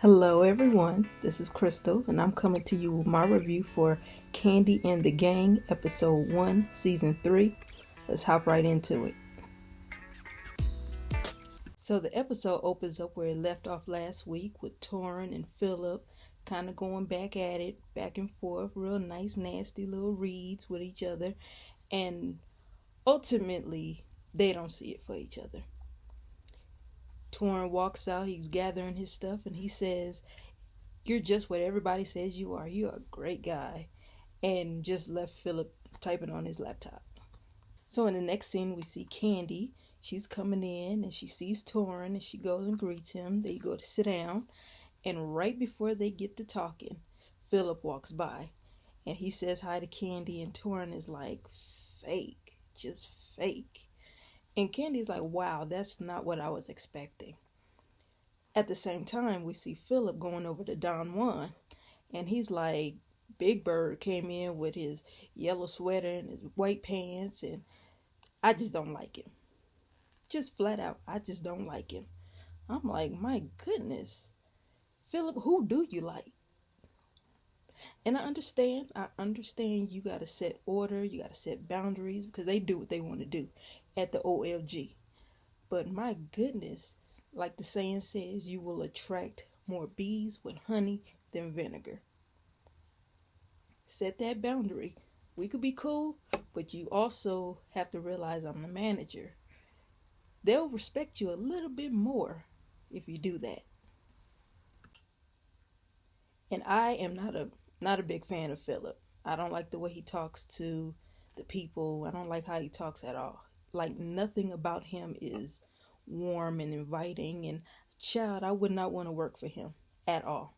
Hello everyone, this is Krystle and I'm coming to you with my review for Kandi and the Gang, episode 1, season 3. Let's hop right into it. So the episode opens up where it left off last week with Torrin and Philip kind of going back at it, back and forth, real nice nasty little reads with each other, and ultimately they don't see it for each other. Torrin walks out, he's gathering his stuff, and he says, "You're just what everybody says you are. You're a great guy." And just left Philip typing on his laptop. So in the next scene, we see Kandi. She's coming in and she sees Torrin and she goes and greets him. They go to sit down. And right before they get to talking, Philip walks by and he says hi to Kandi. And Torrin is like, fake, just fake. And Candy's like, wow, that's not what I was expecting. At the same time, we see Philip going over to Don Juan, and he's like, Big Bird came in with his yellow sweater and his white pants, and I just don't like him. Just flat out, I just don't like him. I'm like, my goodness, Philip, who do you like? And I understand you got to set order, you got to set boundaries, because they do what they want to do at the OLG. But my goodness, like the saying says, you will attract more bees with honey than vinegar. Set that boundary. We could be cool, but you also have to realize I'm the manager. They'll respect you a little bit more if you do that. And I am not a big fan of Philip. I don't like the way he talks to the people. I don't like how he talks at all. Like, nothing about him is warm and inviting, and child, I would not want to work for him at all.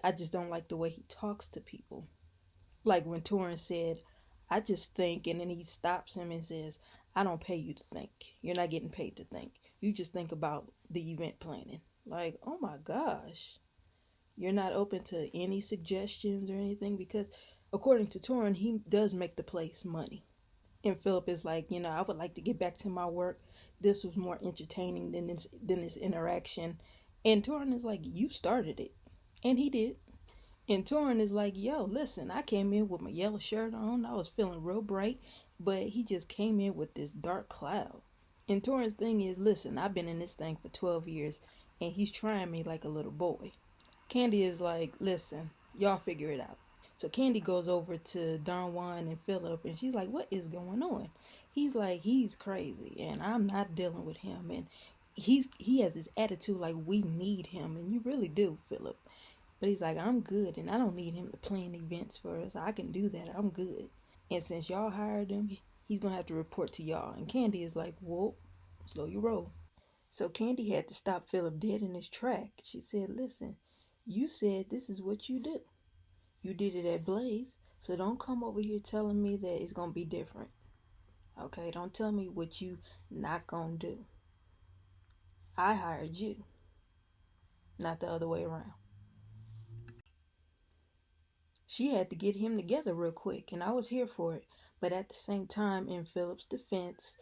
I just don't like the way he talks to people. Like when Torrin said, I just think, and then he stops him and says, I don't pay you to think. You're not getting paid to think. You just think about the event planning. Like, oh my gosh. You're not open to any suggestions or anything, because according to Torrin, he does make the place money. And Philip is like, I would like to get back to my work. This was more entertaining than this interaction. And Torrin is like, you started it. And he did. And Torrin is like, yo, listen, I came in with my yellow shirt on. I was feeling real bright. But he just came in with this dark cloud. And Torrin's thing is, listen, I've been in this thing for 12 years. And he's trying me like a little boy. Kandi is like, listen, y'all figure it out. So Kandi goes over to Don Juan and Philip, and she's like, what is going on? He's like, he's crazy, and I'm not dealing with him. And he has this attitude like we need him, and you really do, Philip. But he's like, I'm good, and I don't need him to plan events for us. I can do that. I'm good. And since y'all hired him, he's going to have to report to y'all. And Kandi is like, whoa, slow your roll. So Kandi had to stop Philip dead in his track. She said, listen, you said this is what you do. You did it at Blaze, so don't come over here telling me that it's going to be different. Okay, don't tell me what you not going to do. I hired you, not the other way around. She had to get him together real quick, and I was here for it. But at the same time, in Philip's defense,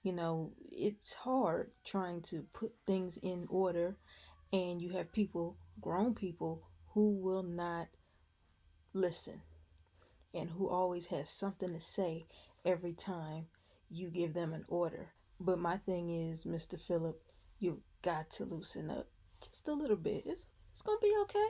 it's hard trying to put things in order, and you have people, grown people, who will not listen and who always has something to say every time you give them an order. But my thing is, Mr. Philip, you've got to loosen up just a little bit. It's gonna be okay.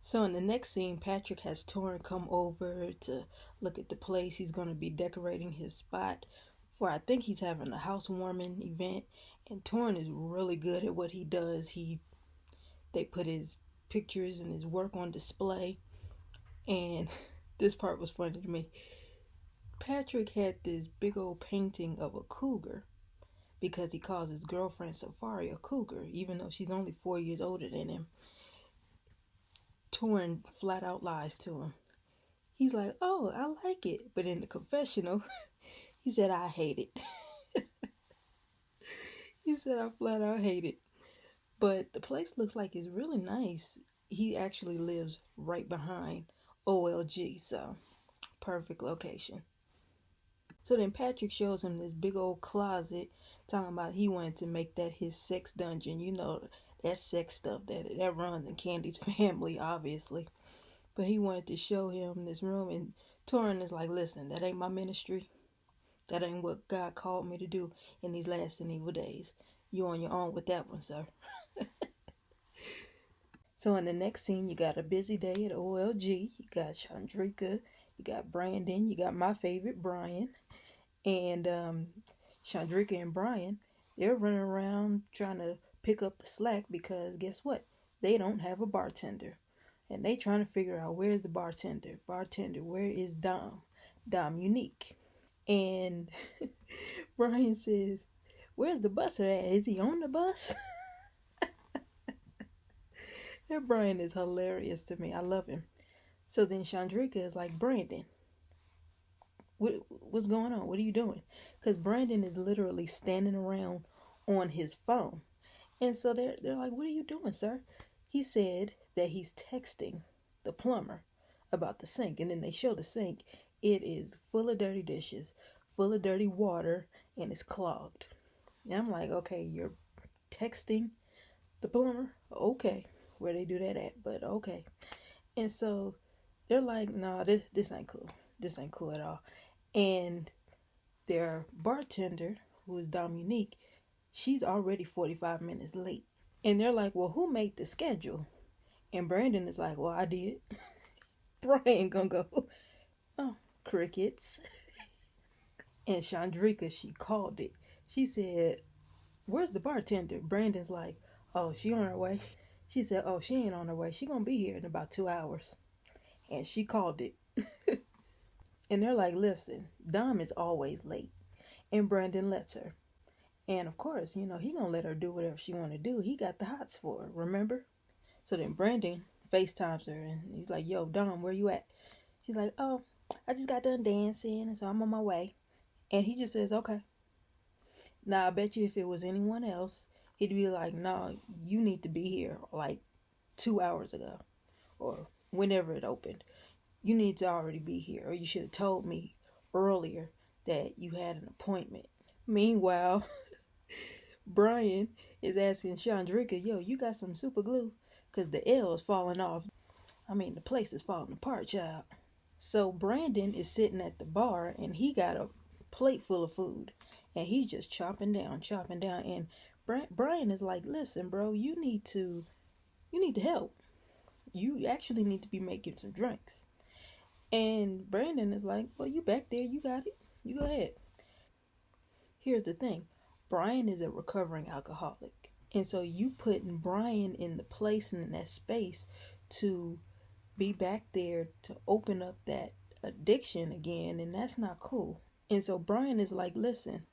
So in the next scene, Patrick has Torrin come over to look at the place. He's gonna be decorating his spot for, I think he's having a housewarming event. And Torrin is really good at what he does. They put his pictures and his work on display. And this part was funny to me. Patrick had this big old painting of a cougar because he calls his girlfriend Safari a cougar, even though she's only 4 years older than him. Torrin flat out lies to him. He's like, oh, I like it. But in the confessional, he said, I hate it. He said, I flat out hate it. But the place looks like it's really nice. He actually lives right behind OLG, so perfect location. So then Patrick shows him this big old closet, talking about he wanted to make that his sex dungeon. You know, that sex stuff that runs in Kandi's family, obviously. But he wanted to show him this room, and Torrin is like, listen, that ain't my ministry. That ain't what God called me to do in these last and evil days. You on your own with that one, sir. So in the next scene, you got a busy day at OLG. You got Chandrika, you got Brandon, you got my favorite, Brian. And Chandrika and Brian, they're running around trying to pick up the slack because guess what? They don't have a bartender. And they trying to figure out where's the bartender. Bartender, where is Dom? Dom Unique. And Brian says, where's the busser at? Is he on the bus? That Brian is hilarious to me. I love him. So then Chandrika is like, Brandon, what's going on? What are you doing? Because Brandon is literally standing around on his phone. And so they're like, what are you doing, sir? He said that he's texting the plumber about the sink. And then they show the sink. It is full of dirty dishes, full of dirty water, and it's clogged. And I'm like, okay, you're texting the plumber? Okay. Where they do that at, but okay. And so they're like, nah, this ain't cool. This ain't cool at all. And their bartender, who is Dominique, she's already 45 minutes late. And they're like, well, who made the schedule? And Brandon is like, well, I did. Brian gonna go, oh, crickets. And Chandrika, she called it. She said, where's the bartender? Brandon's like, oh, she on her way. She said, oh, she ain't on her way. She gonna be here in about 2 hours. And she called it. And they're like, listen, Dom is always late. And Brandon lets her. And of course, you know, he gonna let her do whatever she wanna do. He got the hots for her, remember? So then Brandon FaceTimes her and he's like, yo, Dom, where you at? She's like, oh, I just got done dancing, and so I'm on my way. And he just says, okay. Now, I bet you if it was anyone else, he'd be like, no, you need to be here like 2 hours ago or whenever it opened. You need to already be here, or you should have told me earlier that you had an appointment. Meanwhile, Brian is asking Chandrika, yo, you got some super glue? Because the L is falling off. I mean, the place is falling apart, child. So Brandon is sitting at the bar, and he got a plate full of food. And he's just chopping down. And Brian is like, listen, bro, you need to help. You actually need to be making some drinks. And Brandon is like, well, you back there, you got it. You go ahead. Here's the thing. Brian is a recovering alcoholic. And so you putting Brian in the place and in that space to be back there to open up that addiction again, and that's not cool. And so Brian is like, listen,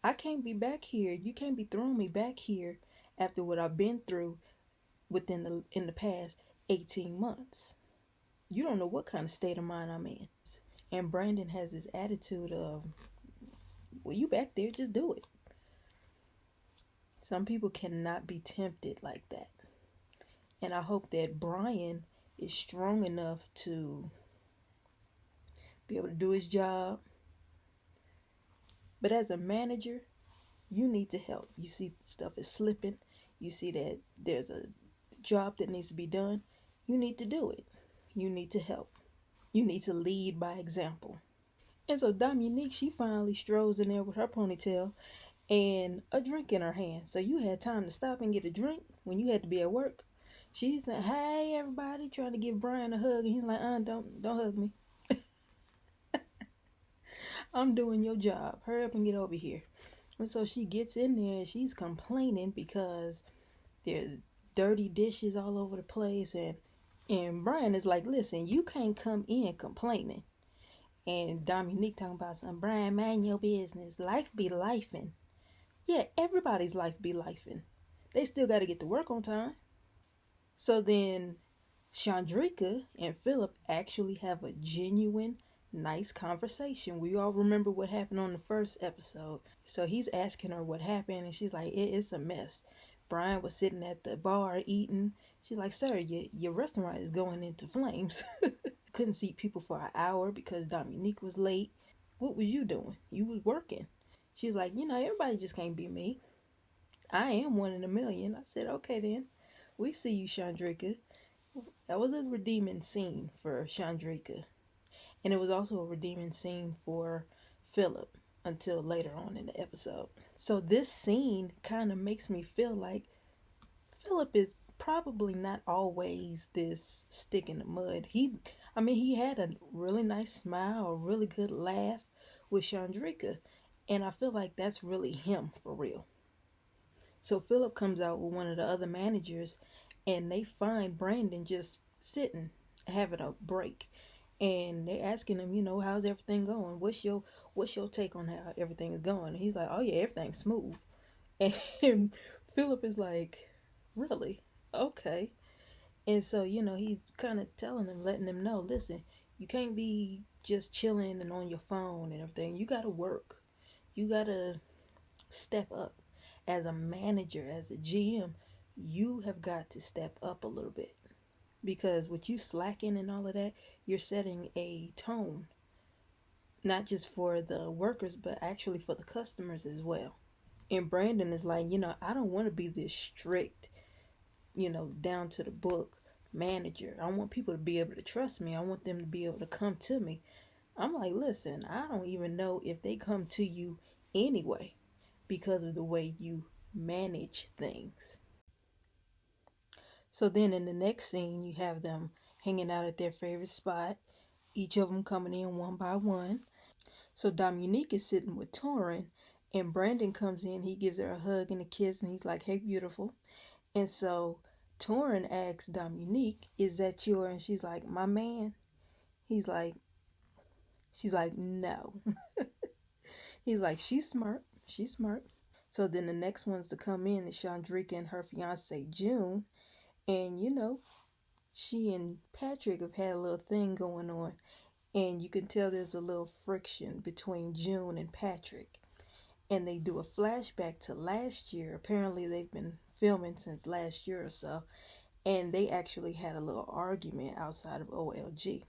I can't be back here. You can't be throwing me back here after what I've been through in the past 18 months. You don't know what kind of state of mind I'm in. And Brandon has this attitude of, well, you back there, just do it. Some people cannot be tempted like that. And I hope that Brian is strong enough to be able to do his job. But as a manager, you need to help. You see stuff is slipping. You see that there's a job that needs to be done. You need to do it. You need to help. You need to lead by example. And so Dominique, she finally strolls in there with her ponytail and a drink in her hand. So you had time to stop and get a drink when you had to be at work. She said, hey, everybody, trying to give Brian a hug. And he's like, don't hug me. I'm doing your job. Hurry up and get over here. And so she gets in there and she's complaining because there's dirty dishes all over the place. And Brian is like, listen, you can't come in complaining. And Dominique talking about something. Brian, mind your business. Life be lifing. Yeah, everybody's life be lifing. They still got to get to work on time. So then Chandrika and Philip actually have a genuine, nice conversation. We all remember what happened on the first episode. So he's asking her what happened, and she's like, it's a mess. Brian was sitting at the bar eating. She's like, sir, your restaurant is going into flames. Couldn't seat people for an hour because Dominique was late. what was you doing? You was working. She's like, everybody just can't be me. I am one in a million. I said, okay then. We see you, Chandrika. That was a redeeming scene for Chandrika. And it was also a redeeming scene for Philip until later on in the episode. So this scene kind of makes me feel like Philip is probably not always this stick in the mud. He had a really nice smile, a really good laugh with Chandrika, and I feel like that's really him for real. So Philip comes out with one of the other managers, and they find Brandon just sitting, having a break, and they asking him, how's everything going? What's your take on how everything is going? And he's like, oh yeah, everything's smooth. And Philip is like, really? Okay. And so, he's kind of telling them, letting them know, listen, you can't be just chilling and on your phone and everything. You got to work. You got to step up. As a manager, as a GM, you have got to step up a little bit. Because with you slacking and all of that, you're setting a tone. Not just for the workers, but actually for the customers as well. And Brandon is like, I don't want to be this strict, down to the book manager. I want people to be able to trust me. I want them to be able to come to me. I'm like, listen, I don't even know if they come to you anyway because of the way you manage things. So then in the next scene, you have them hanging out at their favorite spot, each of them coming in one by one. So Dominique is sitting with Torin, and Brandon comes in. He gives her a hug and a kiss, and he's like, hey, beautiful. And so Torin asks Dominique, is that your? And she's like, my man. She's like, no. He's like, she's smart. She's smart. So then the next ones to come in is Chandrika and her fiance, June. And, she and Patrick have had a little thing going on. And you can tell there's a little friction between June and Patrick. And they do a flashback to last year. Apparently they've been filming since last year or so. And they actually had a little argument outside of OLG.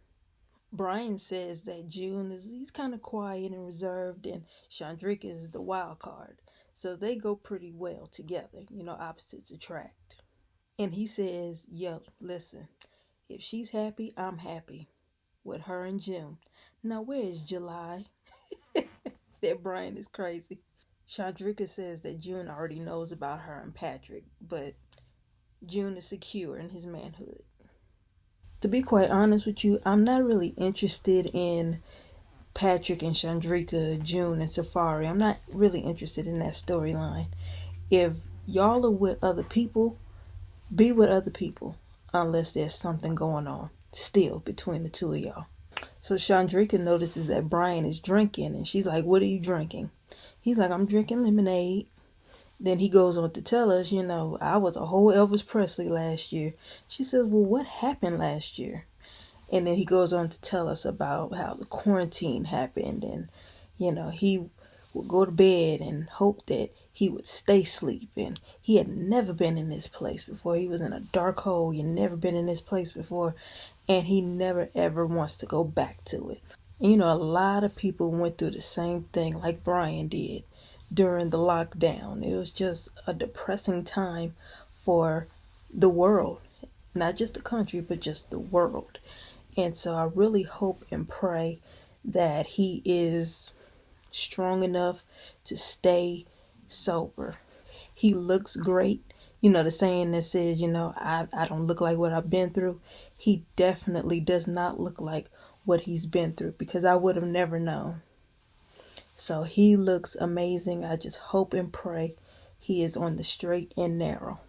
Brian says that June he's kind of quiet and reserved, and Chandrika is the wild card. So they go pretty well together. Opposites attract. And he says, yo, listen, if she's happy, I'm happy with her and June. Now, where is July? That Brian is crazy. Chandrika says that June already knows about her and Patrick, but June is secure in his manhood. To be quite honest with you, I'm not really interested in Patrick and Chandrika, June and Safari. I'm not really interested in that storyline. If y'all are with other people, be with other people unless there's something going on still between the two of y'all. So Chandrika notices that Brian is drinking, and she's like, what are you drinking? He's like, I'm drinking lemonade. Then he goes on to tell us, I was a whole Elvis Presley last year. She says, well, what happened last year? And then he goes on to tell us about how the quarantine happened, and, he would go to bed and hope that he would stay asleep. And he had never been in this place before. He was in a dark hole. He'd never been in this place before. And he never ever wants to go back to it. And, a lot of people went through the same thing like Brian did during the lockdown. It was just a depressing time for the world. Not just the country, but just the world. And so I really hope and pray that he is strong enough to stay sober. He looks great. The saying that says, I don't look like what I've been through. He definitely does not look like what he's been through, because I would have never known. So he looks amazing. I just hope and pray he is on the straight and narrow.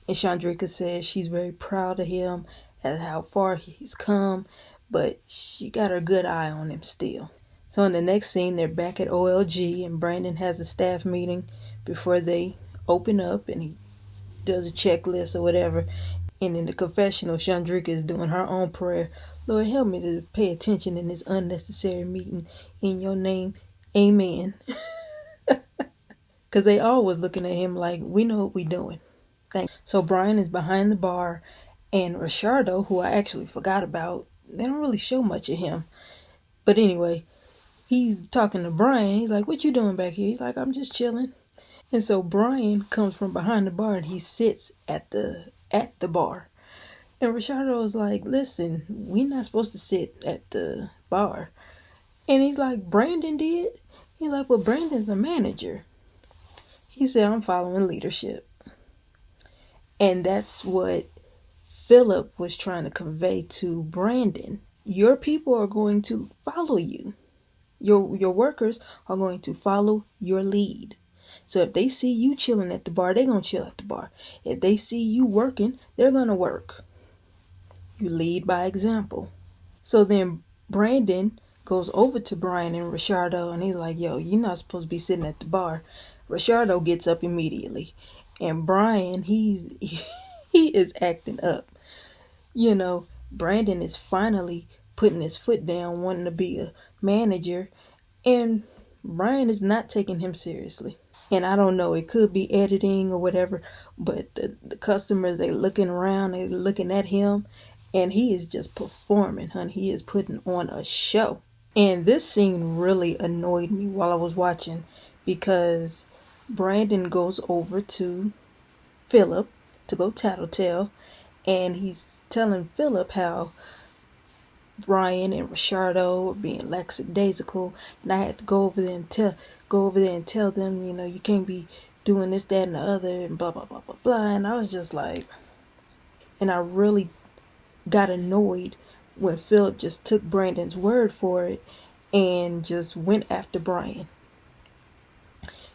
And Chandrika says she's very proud of him at how far he's come, but she got her good eye on him still. So in the next scene, they're back at OLG, and Brandon has a staff meeting before they open up, and he does a checklist or whatever. And in the confessional, Chandrika is doing her own prayer. Lord, help me to pay attention in this unnecessary meeting. In your name, amen. Because they always looking at him like, we know what we're doing. So Brian is behind the bar, and Ricciardo, who I actually forgot about, they don't really show much of him. But anyway, he's talking to Brian. He's like, "What you doing back here?" He's like, "I'm just chilling." And so Brian comes from behind the bar and he sits at the bar. And Rashado is like, "Listen, we're not supposed to sit at the bar." And he's like, "Brandon did?" He's like, "Well, Brandon's a manager." He said, "I'm following leadership." And that's what Philip was trying to convey to Brandon. Your people are going to follow you. Your workers are going to follow your lead. So if they see you chilling at the bar, they're going to chill at the bar. If they see you working, they're going to work. You lead by example. So then Brandon goes over to Brian and Rashado and he's like, "Yo, you're not supposed to be sitting at the bar." Rashado gets up immediately. And Brian, he is acting up. Brandon is finally putting his foot down, wanting to be a manager, and Brian is not taking him seriously. And I don't know, it could be editing or whatever, but the customers, they looking around, they looking at him, and he is just performing, honey. He is putting on a show. And this scene really annoyed me while I was watching, because Brandon goes over to Philip to go tattletale, and he's telling Philip how Brian and Rashado were being lackadaisical, and I had to go over there and tell them, you can't be doing this, that, and the other, and blah blah blah blah blah. And I was just like, and I really got annoyed when Philip just took Brandon's word for it and just went after Brian.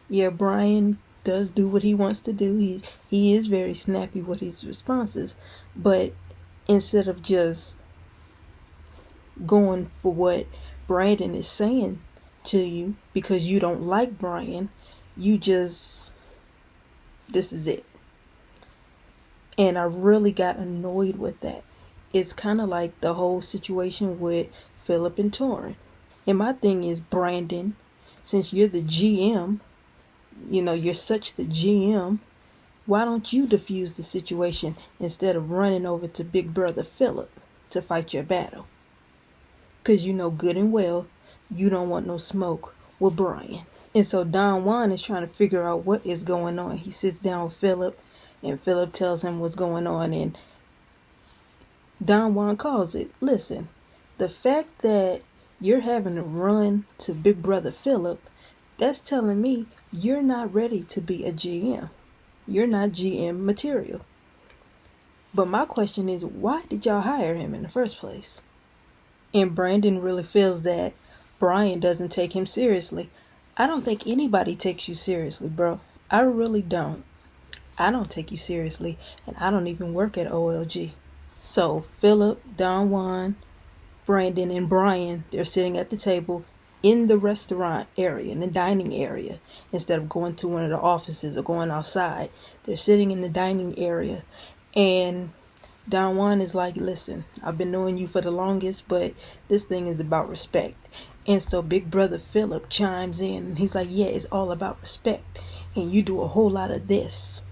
Yeah, Brian does do what he wants to do. He is very snappy with his responses, but instead of just going for what Brandon is saying to you because you don't like Brian, this is it. And I really got annoyed with that. It's kind of like the whole situation with Philip and Torrin. And my thing is, Brandon, since you're the GM, you're such the GM, why don't you diffuse the situation instead of running over to Big Brother Philip to fight your battle? Because you know good and well you don't want no smoke with Brian. And so Don Juan is trying to figure out what is going on. He sits down with Philip, and Philip tells him what's going on, and Don Juan calls it. Listen, the fact that you're having to run to Big Brother Philip, that's telling me you're not ready to be a GM. You're not GM material. But my question is, why did y'all hire him in the first place? And Brandon really feels that Brian doesn't take him seriously. I don't think anybody takes you seriously, bro. I really don't. I don't take you seriously, and I don't even work at OLG. So Philip, Don Juan, Brandon, and Brian, they're sitting at the table in the restaurant area, in the dining area, instead of going to one of the offices or going outside. They're sitting in the dining area, and Don Juan is like, "Listen, I've been knowing you for the longest, but this thing is about respect." And so Big Brother Philip chimes in, and he's like, "Yeah, it's all about respect, and you do a whole lot of this."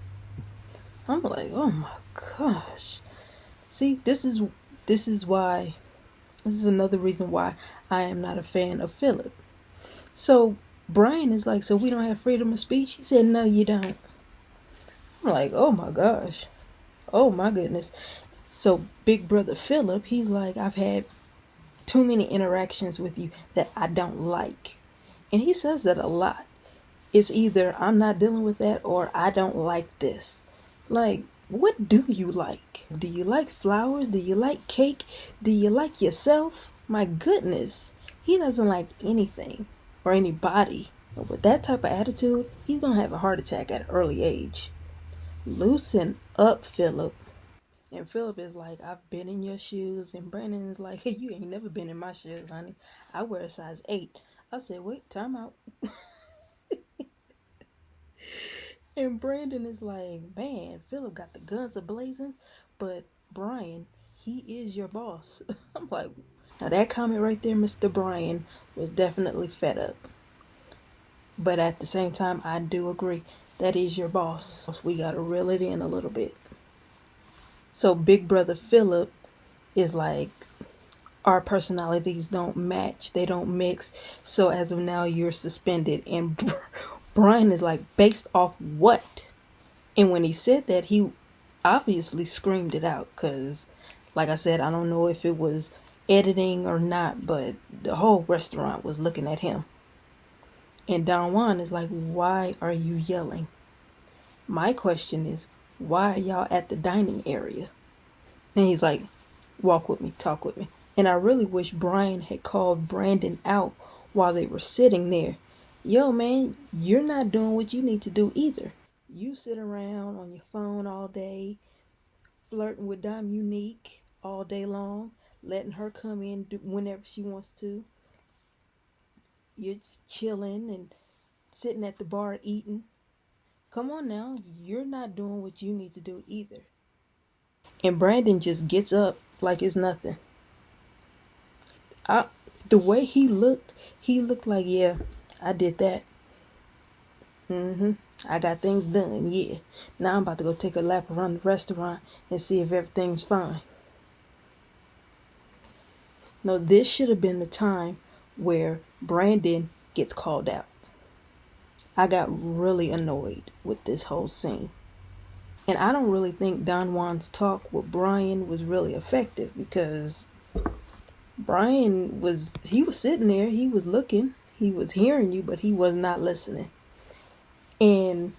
I'm like, oh my gosh. See, this is another reason why I am not a fan of Philip. So Brian is like, "So we don't have freedom of speech?" He said, "No, you don't." I'm like, oh my gosh. Oh my goodness. So Big Brother Philip, he's like, "I've had too many interactions with you that I don't like." And he says that a lot. It's either I'm not dealing with that or I don't like this. Like, what do you like? Do you like flowers? Do you like cake? Do you like yourself? My goodness. He doesn't like anything or anybody. But with that type of attitude, he's going to have a heart attack at an early age. Loosen up, Philip. And Philip is like, "I've been in your shoes." And Brandon is like, "Hey, you ain't never been in my shoes, honey. I wear a size 8. I said, "Wait, time out." And Brandon is like, "Man, Philip got the guns a-blazing, but Brian, he is your boss." I'm like, now that comment right there, Mr. Brian, was definitely fed up. But at the same time, I do agree. That is your boss. We got to reel it in a little bit. So Big Brother Philip is like, our personalities don't match, they don't mix. So as of now, you're suspended. And Brian is like, based off what? And when he said that, he obviously screamed it out because, like I said, I don't know if it was editing or not, but the whole restaurant was looking at him. And Don Juan is like, why are you yelling? My question is, why are y'all at the dining area? And he's like, walk with me, talk with me. And I really wish Brian had called Brandon out while they were sitting there. Yo, man, you're not doing what you need to do either. You sit around on your phone all day, flirting with Dominique all day long, letting her come in whenever she wants to. You're just chilling and sitting at the bar eating. Come on now, you're not doing what you need to do either. And Brandon just gets up like it's nothing. I, the way he looked like, yeah, I did that. I got things done, yeah. Now I'm about to go take a lap around the restaurant and see if everything's fine. No, this should have been the time where Brandon gets called out. I got really annoyed with this whole scene. And I don't really think Don Juan's talk with Brian was really effective because Brian was sitting there, he was looking, he was hearing you, but he was not listening. And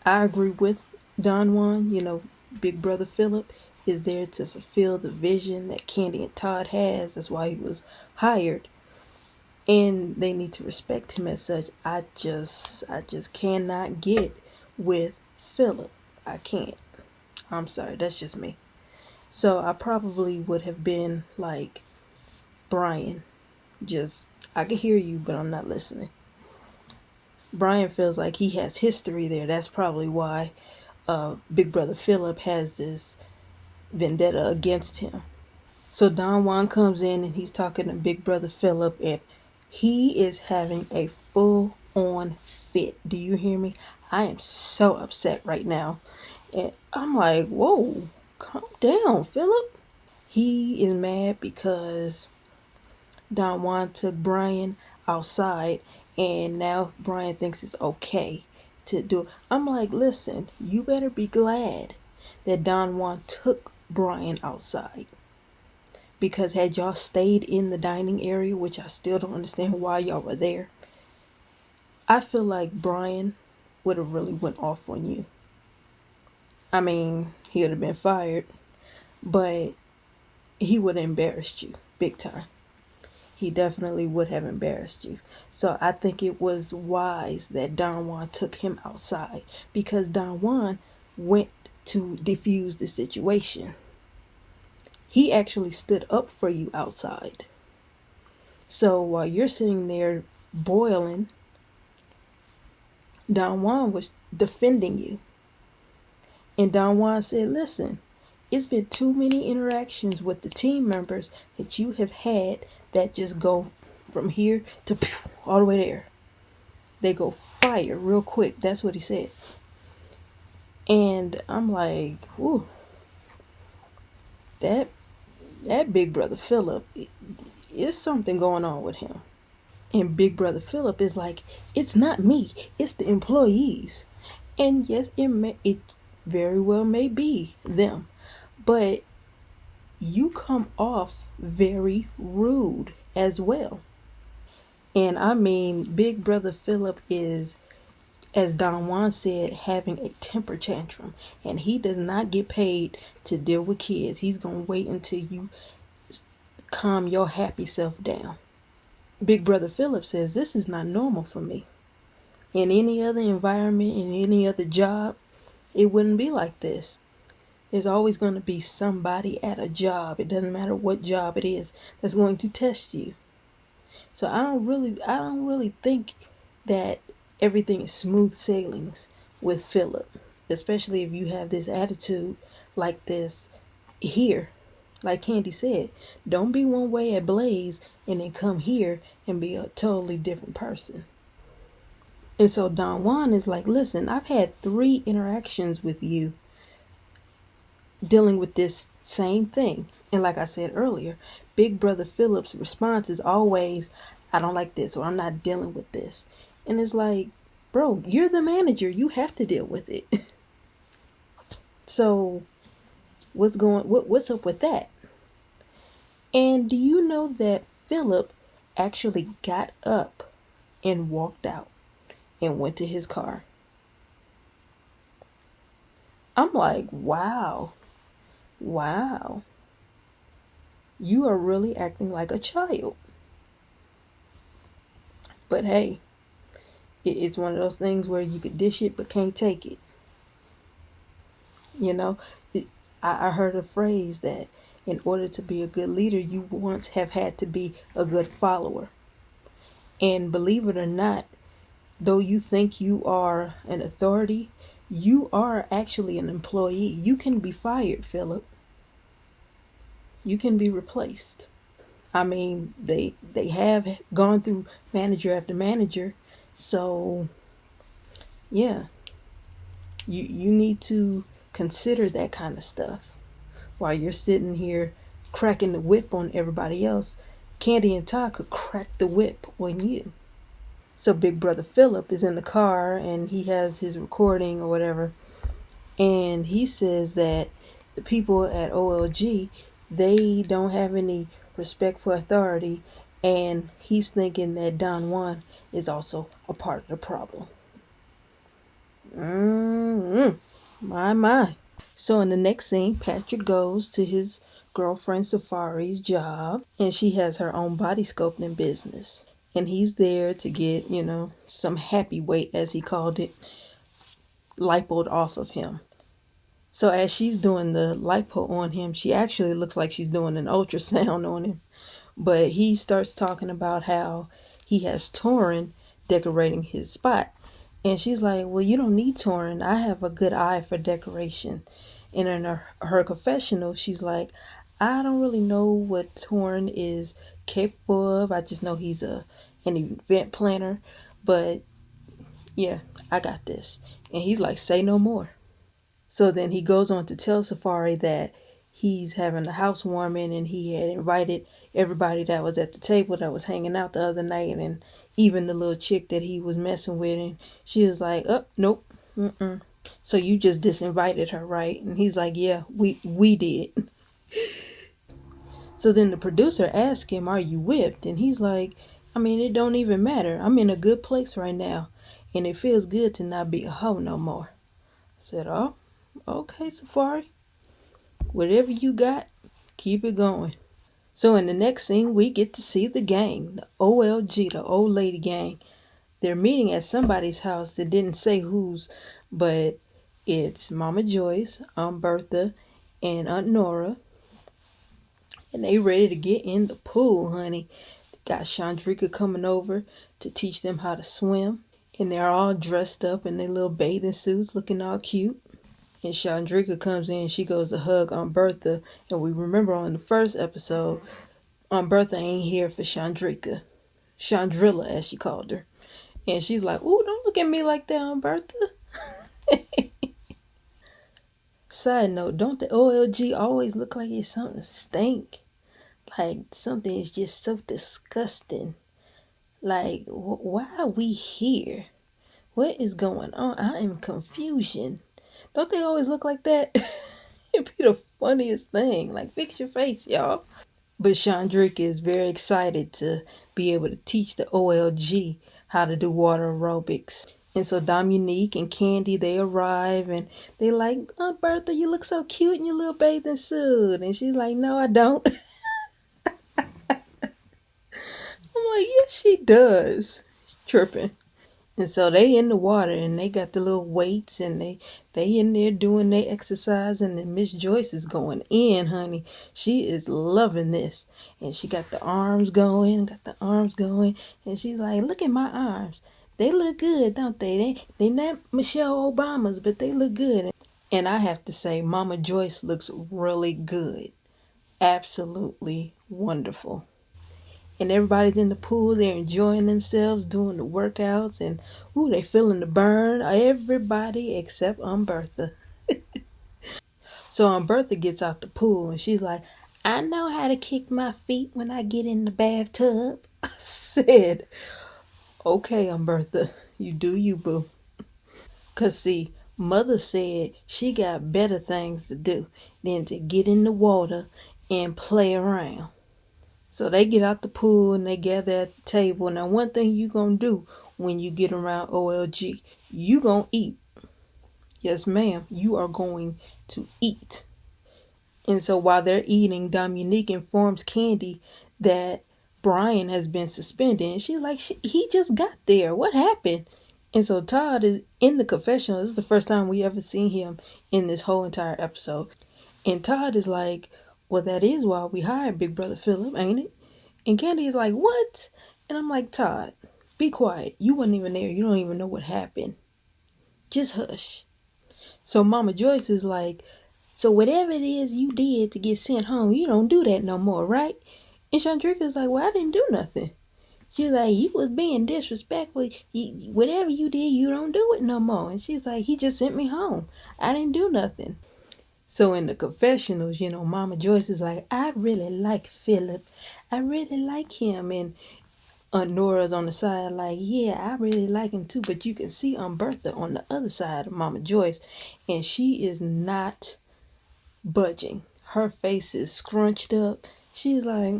I agree with Don Juan, Big Brother Philip is there to fulfill the vision that Kandi and Todd has. That's why he was hired. And they need to respect him as such. I just cannot get with Philip. I can't. I'm sorry, that's just me. So I probably would have been like Brian. I can hear you, but I'm not listening. Brian feels like he has history there. That's probably why Big Brother Philip has this vendetta against him. So Don Juan comes in and he's talking to Big Brother Philip, and he is having a full-on fit. Do you hear me? I am so upset right now. And I'm like, whoa, calm down, Philip. He is mad because Don Juan took Brian outside, and now Brian thinks it's okay to do it. I'm like, listen, you better be glad that Don Juan took Brian outside. Because had y'all stayed in the dining area, which I still don't understand why y'all were there, I feel like Brian would have really went off on you. I mean, he would have been fired, but he would have embarrassed you big time. He definitely would have embarrassed you. So I think it was wise that Don Juan took him outside, because Don Juan went to defuse the situation. He actually stood up for you outside. So while you're sitting there boiling, Don Juan was defending you. And Don Juan said, listen, it's been too many interactions with the team members that you have had that just go from here to all the way there. They go fire real quick. That's what he said. And I'm like, ooh, that Big Brother Philip, is something going on with him. And Big Brother Philip is like, it's not me, it's the employees. And yes, it very well may be them, but you come off very rude as well. And I mean, Big Brother Philip is, as Don Juan said, having a temper tantrum. And he does not get paid to deal with kids. He's going to wait until you calm your happy self down. Big Brother Philip says, this is not normal for me. In any other environment, in any other job, it wouldn't be like this. There's always going to be somebody at a job, it doesn't matter what job it is, that's going to test you. So I don't really think that everything is smooth sailings with Philip, especially if you have this attitude like this here. Like Kandi said, don't be one way at Blaze and then come here and be a totally different person. And so Don Juan is like, listen, I've had 3 interactions with you dealing with this same thing. And like I said earlier, Big Brother Philip's response is always, I don't like this, or I'm not dealing with this. And it's like, bro, you're the manager. You have to deal with it. So what's up with that? And do you know that Philip actually got up and walked out and went to his car? I'm like, wow, wow. You are really acting like a child. But hey, it's one of those things where you could dish it but can't take it. You know, I heard a phrase that in order to be a good leader, you once have had to be a good follower. And believe it or not, though you think you are an authority, you are actually an employee. You can be fired, Philip. You can be replaced. I mean, they have gone through manager after manager, so yeah, you need to consider that kind of stuff while you're sitting here cracking the whip on everybody else. Kandi and Todd could crack the whip on you. So Big Brother Philip is in the car and he has his recording or whatever, and he says that the people at OLG, they don't have any respect for authority, and he's thinking that Don Juan is also a part of the problem. My. So in the next scene, Patrick goes to his girlfriend Safari's job, and she has her own body sculpting business. And he's there to get, some happy weight, as he called it, lipoed off of him. So as she's doing the lipo on him, she actually looks like she's doing an ultrasound on him. But he starts talking about how he has Taurin decorating his spot. And she's like, well, you don't need Taurin. I have a good eye for decoration. And in her confessional, she's like, I don't really know what Taurin is capable of. I just know he's an event planner. But yeah, I got this. And he's like, say no more. So then he goes on to tell Safari that he's having a housewarming and he had invited everybody that was at the table that was hanging out the other night, and even the little chick that he was messing with, and she was like, oh, nope, so you just disinvited her, right? And he's like, yeah, we did. So then the producer asked him, are you whipped? And he's like, I mean, it don't even matter. I'm in a good place right now, and it feels good to not be a hoe no more. I said, oh, okay, Safari, whatever you got, keep it going. So in the next scene, we get to see the gang, the OLG, the old lady gang. They're meeting at somebody's house. It didn't say whose, but it's Mama Joyce, Aunt Bertha, and Aunt Nora. And they ready to get in the pool, honey. Got Chandrika coming over to teach them how to swim. And they're all dressed up in their little bathing suits, looking all cute. And Chandrika comes in, she goes to hug Aunt Bertha. And we remember on the first episode, Aunt Bertha ain't here for Chandrika. Chandrilla, as she called her. And she's like, ooh, don't look at me like that, Aunt Bertha. Side note, don't the OLG always look like it's something stink? Like something is just so disgusting. Like, why are we here? What is going on? I am confusion. Don't they always look like that? It'd be the funniest thing. Like, fix your face, y'all. But Chandrika is very excited to be able to teach the OLG how to do water aerobics. And so Dominique and Kandi, they arrive and they like, Aunt Bertha, you look so cute in your little bathing suit. And she's like, no, I don't. I'm like, yes, she does. Tripping. And so they in the water and they got the little weights and they in there doing their exercise, and then Miss Joyce is going in, honey. She is loving this. And she got the arms going, and she's like, look at my arms. They look good, don't they? They not Michelle Obama's, but they look good. And I have to say, Mama Joyce looks really good. Absolutely wonderful. And everybody's in the pool, they're enjoying themselves, doing the workouts, and ooh, they feeling the burn. Everybody except Aunt Bertha. So Aunt Bertha gets out the pool and she's like, I know how to kick my feet when I get in the bathtub. I said, okay, Umbertha, you do you, boo. Cause see, mother said she got better things to do than to get in the water and play around. So they get out the pool and they gather at the table. Now one thing you gonna do when you get around OLG, you gonna eat. Yes, ma'am, you are going to eat. And so while they're eating, Dominique informs Kandi that Brian has been suspended. And she's like, he just got there. What happened? And so Todd is in the confessional. This is the first time we ever seen him in this whole entire episode. And Todd is like, well, that is why we hired Big Brother Philip, ain't it? And Kandi is like, what? And I'm like, Todd, be quiet. You wasn't even there. You don't even know what happened. Just hush. So Mama Joyce is like, so whatever it is you did to get sent home, you don't do that no more, right? And Chandrika's like, well, I didn't do nothing. She's like, you was being disrespectful. Whatever you did, you don't do it no more. And she's like, he just sent me home. I didn't do nothing. So in the confessionals, Mama Joyce is like, I really like Philip. I really like him. And Nora's on the side like, yeah, I really like him too. But you can see Bertha on the other side of Mama Joyce. And she is not budging. Her face is scrunched up. She's like,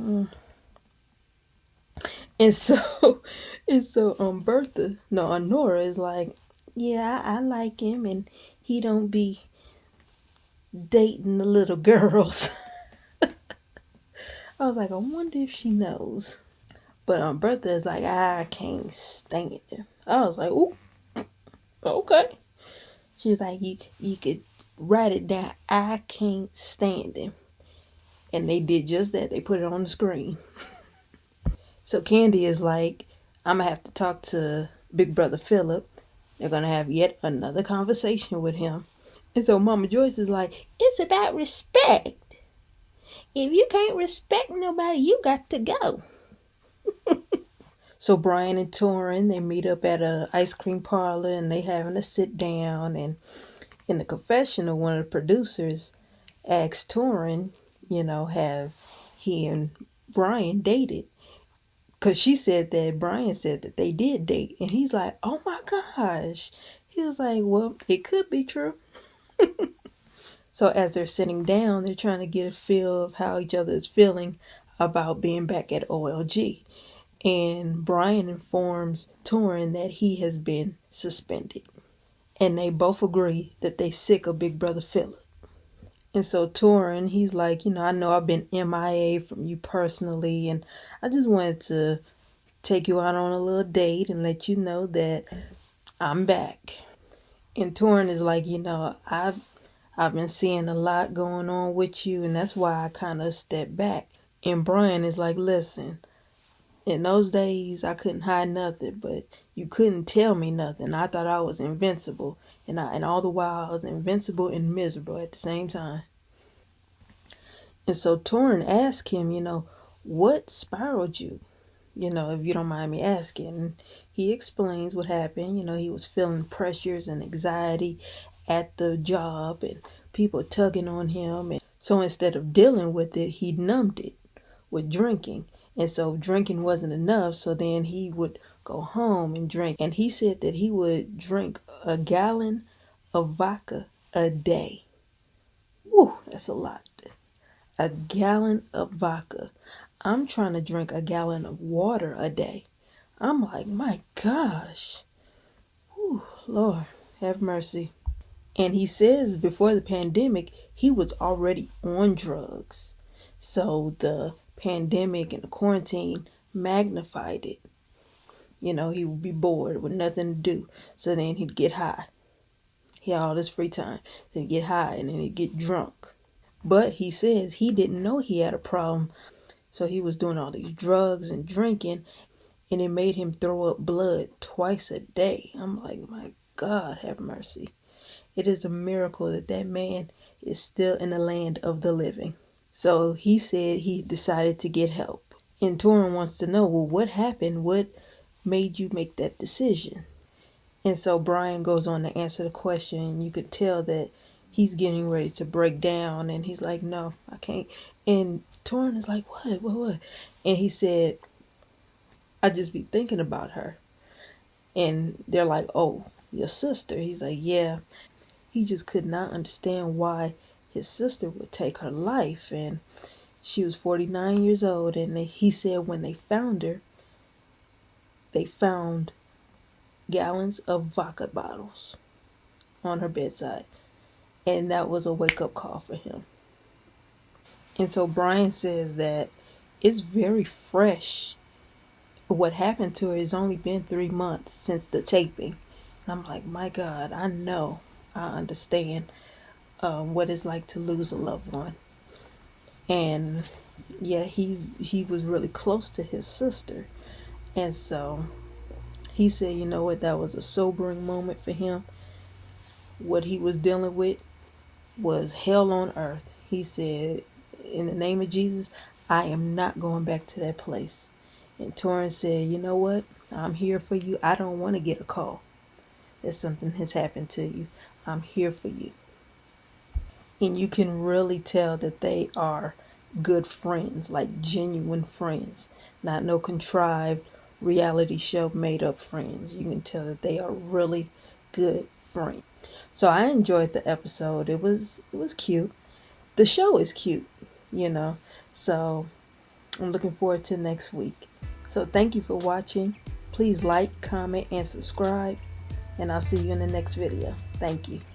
And so, Bertha, no, Honora is like, yeah, I like him, and he don't be dating the little girls. I was like, I wonder if she knows. But Bertha is like, I can't stand him. I was like, ooh, okay. She's like, you could write it down. I can't stand him. And they did just that. They put it on the screen. So Kandi is like, I'm going to have to talk to Big Brother Philip. They're going to have yet another conversation with him. And so Mama Joyce is like, it's about respect. If you can't respect nobody, you got to go. So Brian and Torrin, they meet up at a ice cream parlor and they having a sit down. And in the confessional, one of the producers asked Torrin, have he and Brian dated? Because she said that Brian said that they did date. And he's like, oh my gosh. He was like, well, it could be true. So as they're sitting down, they're trying to get a feel of how each other is feeling about being back at OLG. And Brian informs Torrin that he has been suspended. And they both agree that they sick of Big Brother Philip. And so Torrin, he's like, I know I've been MIA from you personally, and I just wanted to take you out on a little date and let you know that I'm back. And Torrin is like, I've been seeing a lot going on with you, and that's why I kind of stepped back. And Brian is like, listen, in those days I couldn't hide nothing, but you couldn't tell me nothing. I thought I was invincible, and all the while I was invincible and miserable at the same time. And so Torrin asked him, what spiraled you? If you don't mind me asking. He explains what happened. He was feeling pressures and anxiety at the job and people tugging on him. And so instead of dealing with it, he numbed it with drinking. And so drinking wasn't enough. So then he would go home and drink. And he said that he would drink a gallon of vodka a day. Woo, that's a lot. A gallon of vodka. I'm trying to drink a gallon of water a day. I'm like, my gosh. Whew, Lord, have mercy. And he says before the pandemic, he was already on drugs. So the pandemic and the quarantine magnified it. He would be bored with nothing to do. So then he'd get high. He had all this free time. Then he'd get high and then he'd get drunk. But he says he didn't know he had a problem. So he was doing all these drugs and drinking, and it made him throw up blood twice a day. I'm like, my God, have mercy. It is a miracle that man is still in the land of the living. So he said he decided to get help. And Torrin wants to know, well, what happened? What made you make that decision? And so Brian goes on to answer the question. You could tell that he's getting ready to break down, and he's like, no, I can't. And Torrin is like, what? And he said, I just be thinking about her. And they're like, oh, your sister. He's like, yeah. He just could not understand why his sister would take her life. And she was 49 years old. And he said when they found her, they found gallons of vodka bottles on her bedside. And that was a wake up call for him. And so Brian says that it's very fresh. What happened to her has only been 3 months since the taping. And I'm like, my God, I know, I understand what it's like to lose a loved one. And yeah, he was really close to his sister. And so he said, you know what, that was a sobering moment for him. What he was dealing with was hell on earth. He said, in the name of Jesus, I am not going back to that place. And Torrin said, you know what? I'm here for you. I don't want to get a call that something has happened to you. I'm here for you. And you can really tell that they are good friends, like genuine friends, not no contrived reality show made up friends. You can tell that they are really good friends. So I enjoyed the episode. It was cute. The show is cute, you know. So I'm looking forward to next week. So thank you for watching. Please like, comment, and subscribe. And I'll see you in the next video. Thank you.